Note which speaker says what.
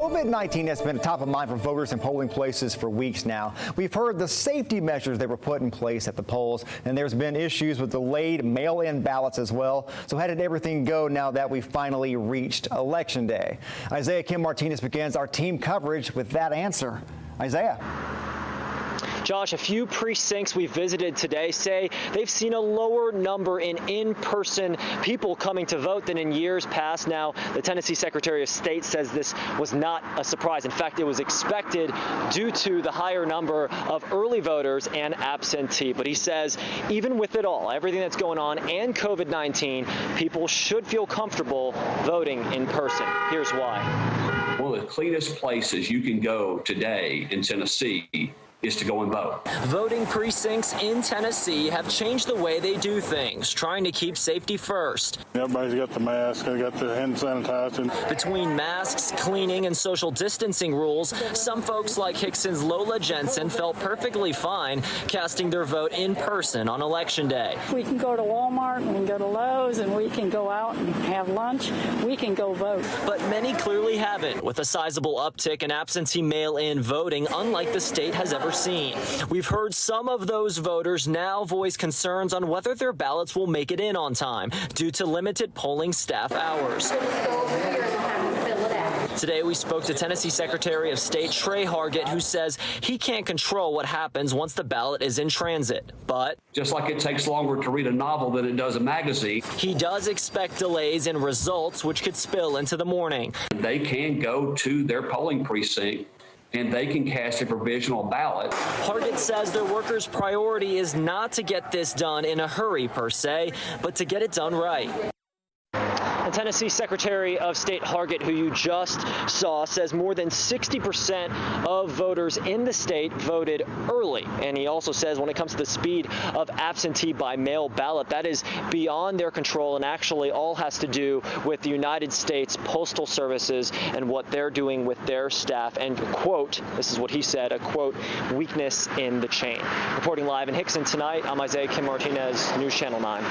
Speaker 1: COVID-19 has been top of mind for voters in polling places for weeks now. We've heard the safety measures that were put in place at the polls, and there's been issues with delayed mail-in ballots as well. So how did everything go now that we finally reached Election Day? Isaiah Kim Martinez begins our team coverage with that answer. Isaiah.
Speaker 2: Josh, a few precincts we visited today say they've seen a lower number in-person people coming to vote than in years past. Now, the Tennessee Secretary of State says this was not a surprise. In fact, it was expected due to the higher number of early voters and absentee. But he says even with it all, everything that's going on and COVID-19, people should feel comfortable voting in person. Here's why.
Speaker 3: One of the cleanest places you can go today in Tennessee is to go and vote.
Speaker 2: Voting precincts in Tennessee have changed the way they do things, trying to keep safety first.
Speaker 4: Everybody's got the mask, they got the hand sanitizer.
Speaker 2: Between masks, cleaning, and social distancing rules, some folks like Hickson's Lola Jensen felt perfectly fine casting their vote in person on Election Day.
Speaker 5: We can go to Walmart, and we can go to Lowe's, and we can go out and have lunch. We can go vote.
Speaker 2: But many clearly haven't, with a sizable uptick in absentee mail-in voting, unlike the state has ever seen. We've heard some of those voters now voice concerns on whether their ballots will make it in on time due to limited polling staff hours. Today, we spoke to Tennessee Secretary of State Trey Hargett, who says he can't control what happens once the ballot is in transit. But
Speaker 3: just like it takes longer to read a novel than it does a magazine,
Speaker 2: he does expect delays in results, which could spill into the morning.
Speaker 3: They can go to their polling precinct and they can cast a provisional ballot.
Speaker 2: Hargett says their workers' priority is not to get this done in a hurry per se, but to get it done right. The Tennessee Secretary of State Hargett, who you just saw, says more than 60% of voters in the state voted early. And he also says when it comes to the speed of absentee by mail ballot, that is beyond their control and actually all has to do with the United States Postal Services and what they're doing with their staff. And, quote, this is what he said, a, quote, weakness in the chain. Reporting live in Hickson tonight, I'm Isaiah Kim Martinez, News Channel 9.